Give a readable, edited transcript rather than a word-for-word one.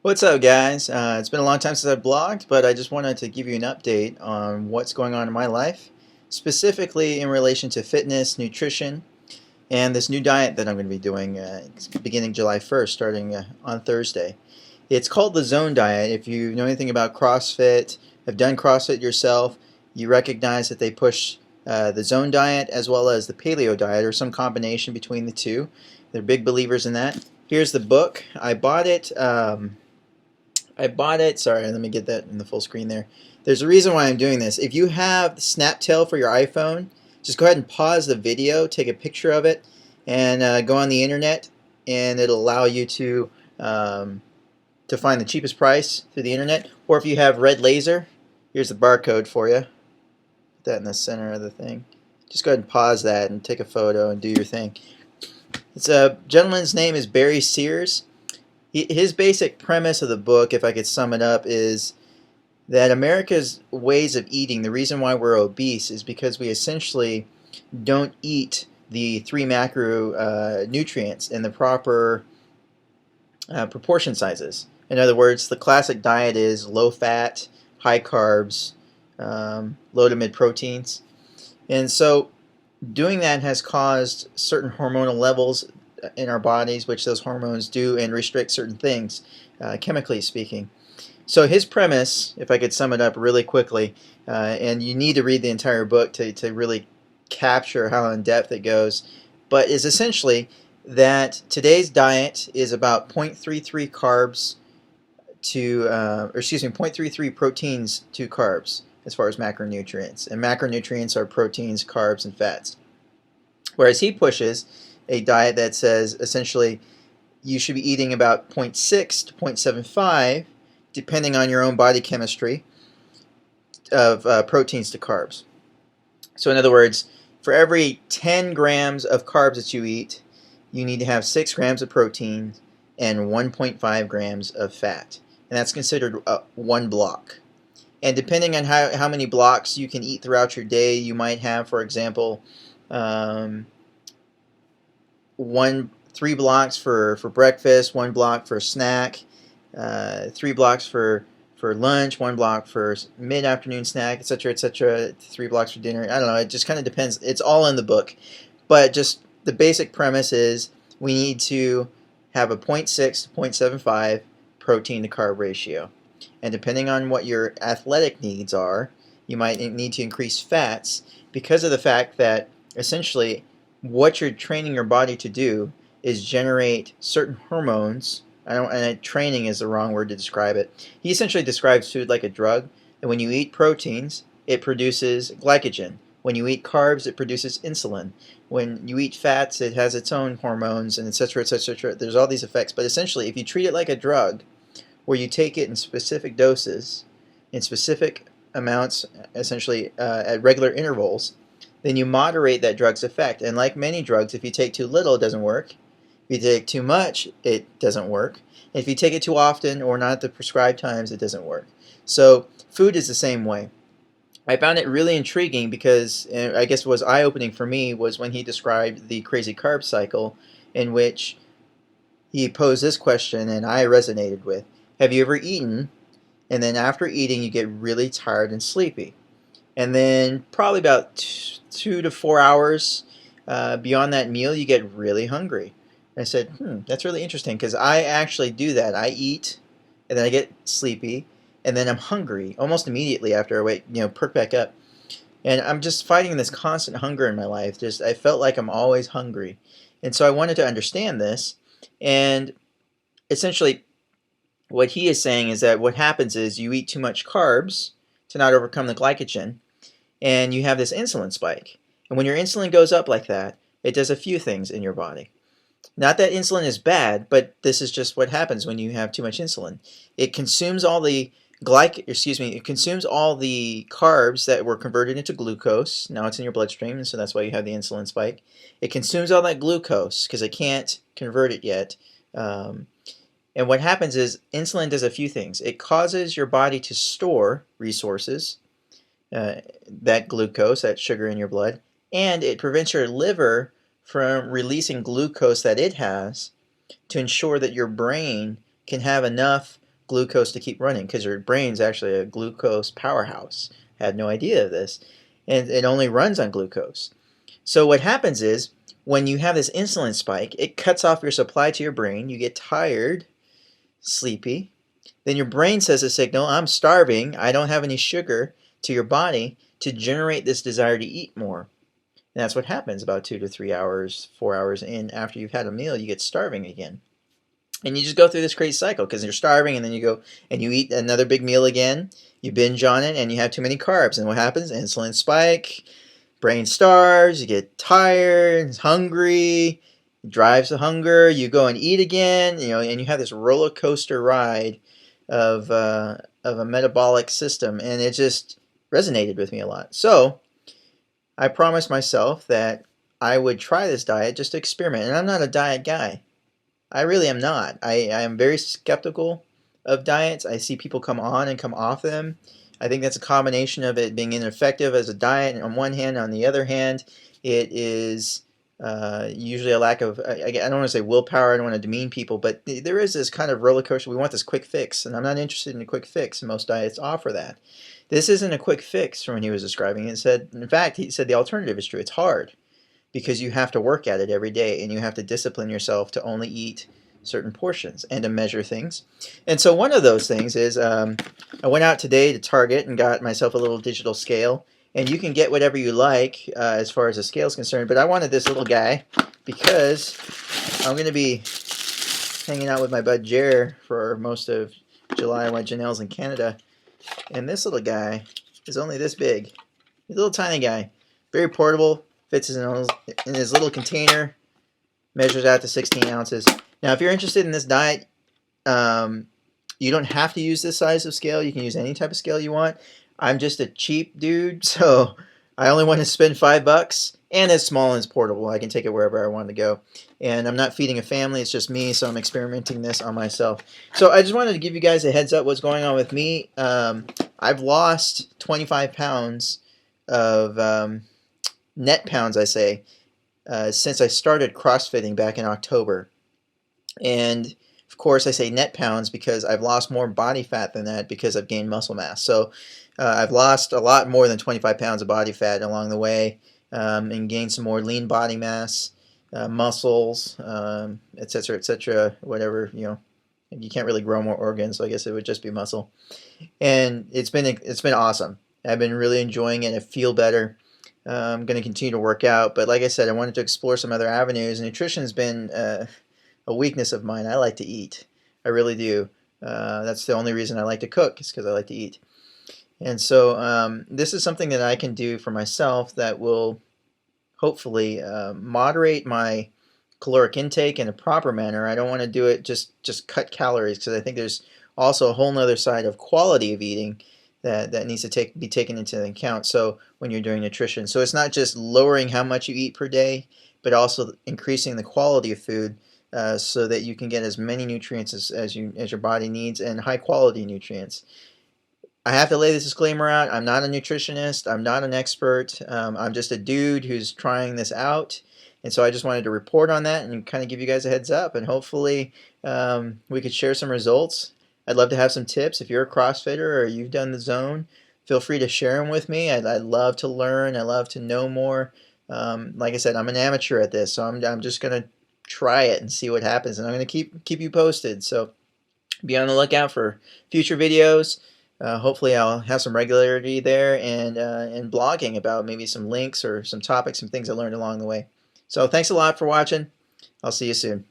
What's up, guys? It's been a long time since I've blogged, but I just wanted to give you an update on what's going on in my life, specifically in relation to fitness, nutrition, and this new diet that I'm going to be doing beginning July 1st, starting on Thursday. It's called the Zone Diet. If you know anything about CrossFit, have done CrossFit yourself, you recognize that they push the Zone Diet as well as the Paleo Diet, or some combination between the two. They're big believers in that. Here's the book. I bought it. Sorry, let me get that in the full screen there. There's a reason why I'm doing this. If you have Snaptail for your iPhone, just go ahead and pause the video, take a picture of it, and go on the internet, and it'll allow you to find the cheapest price through the internet. Or if you have Red Laser, here's the barcode for you. Put that in the center of the thing. Just go ahead and pause that and take a photo and do your thing. It's a gentleman's name is Barry Sears. His basic premise of the book, if I could sum it up, is that America's ways of eating, the reason why we're obese is because we essentially don't eat the three macro nutrients in the proper proportion sizes. In other words, the classic diet is low fat, high carbs, low to mid proteins. And so doing that has caused certain hormonal levels in our bodies, which those hormones do and restrict certain things, chemically speaking. So his premise, if I could sum it up really quickly, and you need to read the entire book to really capture how in depth it goes, but is essentially that today's diet is about 0.33 carbs to, or excuse me, 0.33 proteins to carbs as far as macronutrients. And macronutrients are proteins, carbs, and fats. Whereas he pushes a diet that says essentially you should be eating about zero point 0.6 to 0.75, depending on your own body chemistry, of proteins to carbs. So in other words, for every 10 grams of carbs that you eat, you need to have 6 grams of protein and 1.5 grams of fat. And that's considered one block. And depending on how many blocks you can eat throughout your day, you might have, for example, 3 blocks for breakfast, 1 block for snack, 3 blocks for lunch, 1 block for mid-afternoon snack, etc., etc., 3 blocks for dinner. I don't know. It just kind of depends. It's all in the book. But just the basic premise is we need to have a 0.6 to 0.75 protein to carb ratio. And depending on what your athletic needs are, you might need to increase fats because of the fact that essentially what you're training your body to do is generate certain hormones. Training is the wrong word to describe it. He essentially describes food like a drug. And when you eat proteins, it produces glycogen. When you eat carbs, it produces insulin. When you eat fats, it has its own hormones, and etc., etc., etc. There's all these effects. But essentially, if you treat it like a drug, where you take it in specific doses, in specific amounts, essentially at regular intervals, then you moderate that drug's effect. And like many drugs, if you take too little, it doesn't work. If you take too much, it doesn't work. And if you take it too often or not at the prescribed times, it doesn't work. So food is the same way. I found it really intriguing because I guess what was eye-opening for me was when he described the crazy carb cycle, in which he posed this question, and I resonated with. Have you ever eaten, and then after eating you get really tired and sleepy? And then probably about 2 to 4 hours beyond that meal, you get really hungry. And I said, that's really interesting because I actually do that. I eat, and then I get sleepy, and then I'm hungry almost immediately after I perk back up. And I'm just fighting this constant hunger in my life. Just I felt like I'm always hungry. And so I wanted to understand this. And essentially, what he is saying is that what happens is you eat too much carbs to not overcome the glycogen, and you have this insulin spike. And when your insulin goes up like that, it does a few things in your body. Not that insulin is bad, but this is just what happens when you have too much insulin. It consumes all the it consumes all the carbs that were converted into glucose. Now it's in your bloodstream, and so that's why you have the insulin spike. It consumes all that glucose because it can't convert it yet. And what happens is insulin does a few things. It causes your body to store resources, that glucose, that sugar in your blood, and it prevents your liver from releasing glucose that it has to ensure that your brain can have enough glucose to keep running because your brain's actually a glucose powerhouse. I had no idea of this. And it only runs on glucose. So what happens is when you have this insulin spike, it cuts off your supply to your brain. You get tired, sleepy. Then your brain says a signal, I'm starving, I don't have any sugar, to your body to generate this desire to eat more. And that's what happens about 2 to 3 hours, 4 hours in after you've had a meal, you get starving again. And you just go through this crazy cycle because you're starving and then you go and you eat another big meal again, you binge on it and you have too many carbs. And what happens? Insulin spike, brain starves, you get tired, hungry, drives the hunger, you go and eat again, and you have this roller coaster ride of a metabolic system, and it just resonated with me a lot. So I promised myself that I would try this diet just to experiment, and I'm not a diet guy. I really am not. I am very skeptical of diets. I see people come on and come off them. I think that's a combination of it being ineffective as a diet on one hand. On the other hand, it is usually a lack of, I don't want to say willpower, I don't want to demean people, but there is this kind of roller coaster. We want this quick fix, and I'm not interested in a quick fix, and most diets offer that. This isn't a quick fix from when he was describing it. In fact, he said the alternative is true. It's hard because you have to work at it every day, and you have to discipline yourself to only eat certain portions and to measure things. And so one of those things is I went out today to Target and got myself a little digital scale. And you can get whatever you like as far as the scale is concerned, but I wanted this little guy because I'm going to be hanging out with my bud Jer for most of July while Janelle's in Canada. And this little guy is only this big. He's a little tiny guy. Very portable, fits in his little container, measures out to 16 ounces. Now, if you're interested in this diet, you don't have to use this size of scale. You can use any type of scale you want. I'm just a cheap dude, so I only want to spend $5, and it's small and it's portable. I can take it wherever I want to go. And I'm not feeding a family, it's just me, so I'm experimenting this on myself. So I just wanted to give you guys a heads up what's going on with me. I've lost 25 pounds of net pounds, I say, since I started CrossFitting back in October. And of course, I say net pounds because I've lost more body fat than that because I've gained muscle mass. So I've lost a lot more than 25 pounds of body fat along the way and gained some more lean body mass, muscles, etc., whatever, you can't really grow more organs, so I guess it would just be muscle. And it's been awesome. I've been really enjoying it. I feel better. I'm going to continue to work out, but like I said, I wanted to explore some other avenues. Nutrition has been a weakness of mine. I like to eat. I really do. That's the only reason I like to cook, is because I like to eat. And so this is something that I can do for myself that will hopefully moderate my caloric intake in a proper manner. I don't want to do it just cut calories, because I think there's also a whole nother side of quality of eating that needs to be taken into account. So when you're doing nutrition, so it's not just lowering how much you eat per day, but also increasing the quality of food so that you can get as many nutrients as your body needs, and high quality nutrients. I have to lay this disclaimer out. I'm not a nutritionist. I'm not an expert. I'm just a dude who's trying this out. And so I just wanted to report on that and kind of give you guys a heads up. And hopefully we could share some results. I'd love to have some tips. If you're a CrossFitter or you've done the zone, feel free to share them with me. I'd love to learn. I love to know more. Like I said, I'm an amateur at this, so I'm just going to try it and see what happens. And I'm going to keep you posted. So be on the lookout for future videos. Hopefully I'll have some regularity there, and blogging about maybe some links or some topics, some things I learned along the way. So thanks a lot for watching. I'll see you soon.